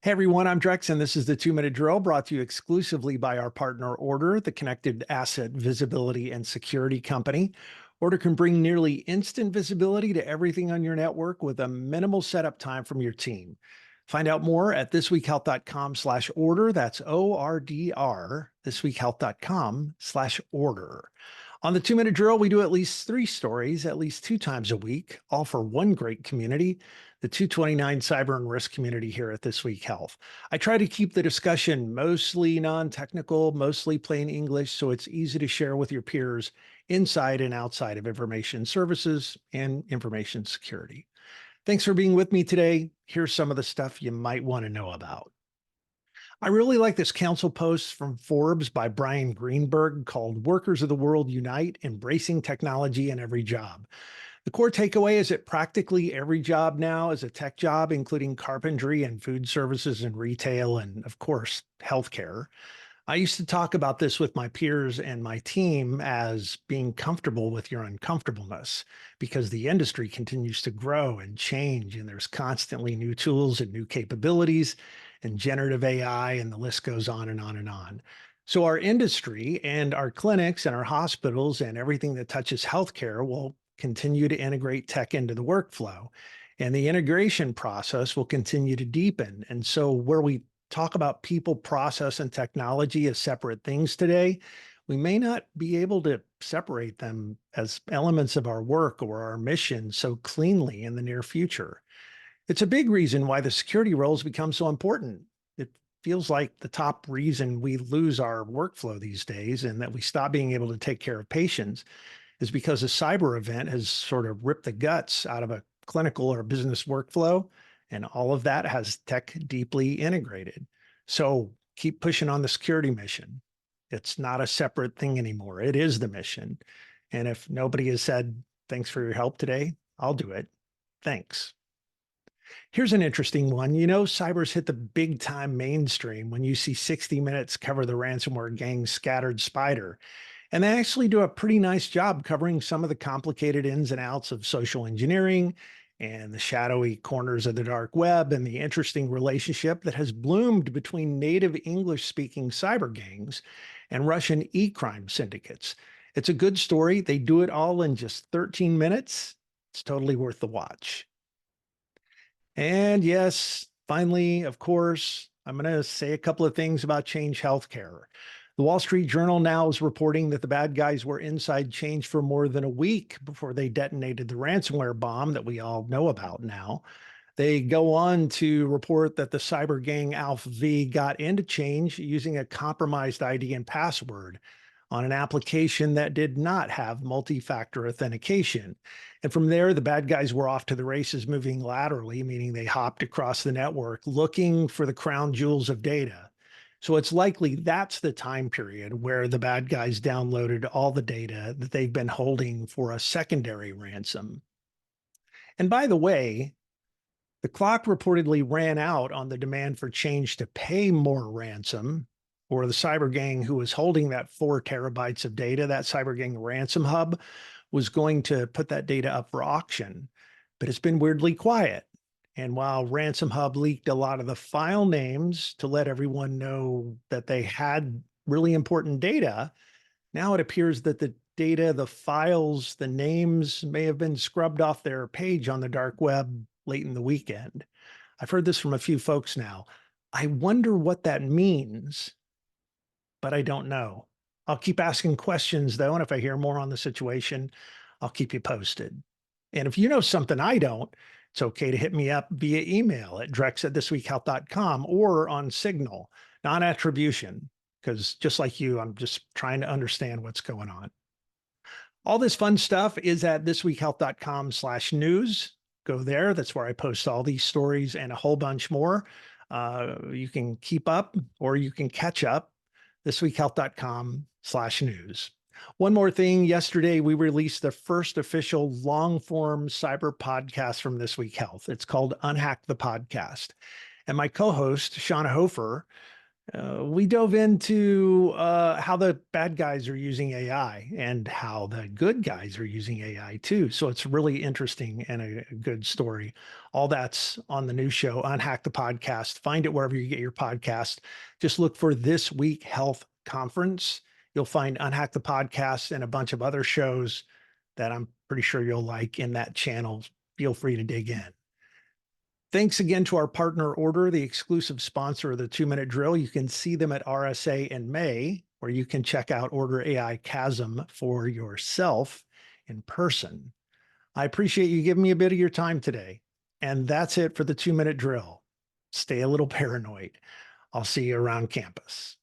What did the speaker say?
Hey everyone, I'm Drex, and this is the 2-Minute Drill brought to you exclusively by our partner Order, the connected asset visibility and security company. Order can bring nearly instant visibility to everything on your network with a minimal setup time from your team. Find out more at thisweekhealth.com/order. That's ORDR, thisweekhealth.com/order. On the 2-Minute Drill, we do at least 3 stories at least 2 times a week, all for one great community, the 229 cyber and risk community here at This Week Health. I try to keep the discussion mostly non-technical, mostly plain English, so it's easy to share with your peers inside and outside of information services and information security. Thanks for being with me today. Here's some of the stuff you might want to know about. I really like this council post from Forbes by Brian Greenberg called Workers of the World Unite, Embracing Technology in Every Job. The core takeaway is that practically every job now is a tech job, including carpentry and food services and retail and, of course, healthcare. I used to talk about this with my peers and my team as being comfortable with your uncomfortableness because the industry continues to grow and change, and there's constantly new tools and new capabilities and generative AI, and the list goes on and on and on. So our industry and our clinics and our hospitals and everything that touches healthcare will continue to integrate tech into the workflow. And the integration process will continue to deepen. And so where we talk about people, process, and technology as separate things today, we may not be able to separate them as elements of our work or our mission so cleanly in the near future. It's a big reason why the security roles become so important. It feels like the top reason we lose our workflow these days and that we stop being able to take care of patients is because a cyber event has sort of ripped the guts out of a clinical or business workflow, and all of that has tech deeply integrated. So keep pushing on the security mission. It's not a separate thing anymore. It is the mission. And if nobody has said, thanks for your help today, I'll do it. Thanks. Here's an interesting one. You know, cyber's hit the big time mainstream when you see 60 Minutes cover the ransomware gang's scattered spider. And they actually do a pretty nice job covering some of the complicated ins and outs of social engineering and the shadowy corners of the dark web and the interesting relationship that has bloomed between native English-speaking cyber gangs and Russian e-crime syndicates. It's a good story. They do it all in just 13 minutes. It's totally worth the watch. And yes, finally, of course, I'm going to say a couple of things about Change Healthcare. The Wall Street Journal now is reporting that the bad guys were inside Change for more than a week before they detonated the ransomware bomb that we all know about now. They go on to report that the cyber gang Alpha V got into Change using a compromised ID and password on an application that did not have multi-factor authentication. And from there, the bad guys were off to the races, moving laterally, meaning they hopped across the network looking for the crown jewels of data. So it's likely that's the time period where the bad guys downloaded all the data that they've been holding for a secondary ransom. And by the way, the clock reportedly ran out on the demand for Change to pay more ransom, or the cyber gang who was holding that 4 terabytes of data, that cyber gang ransom hub, was going to put that data up for auction. But it's been weirdly quiet. And while Ransom Hub leaked a lot of the file names to let everyone know that they had really important data, now it appears that the data, the files, the names may have been scrubbed off their page on the dark web late in the weekend. I've heard this from a few folks now. I wonder what that means, but I don't know. I'll keep asking questions though, and if I hear more on the situation, I'll keep you posted. And if you know something I don't, it's okay to hit me up via email at drex@thisweekhealth.com or on Signal, non-attribution, because just like you, I'm just trying to understand what's going on. All this fun stuff is at thisweekhealth.com/news. Go there. That's where I post all these stories and a whole bunch more. You can keep up or you can catch up. thisweekhealth.com/news. One more thing. Yesterday, we released the first official long-form cyber podcast from This Week Health. It's called Unhack the Podcast. And my co-host, Shauna Hofer, We dove into how the bad guys are using AI and how the good guys are using AI too. So it's really interesting and a good story. All that's on the new show, Unhack the Podcast. Find it wherever you get your podcast. Just look for This Week Health Conference. You'll find Unhack the Podcast and a bunch of other shows that I'm pretty sure you'll like in that channel. Feel free to dig in. Thanks again to our partner Order, the exclusive sponsor of the 2 Minute Drill. You can see them at RSA in May, where you can check out Order AI Chasm for yourself in person. I appreciate you giving me a bit of your time today. And that's it for the 2 Minute Drill. Stay a little paranoid. I'll see you around campus.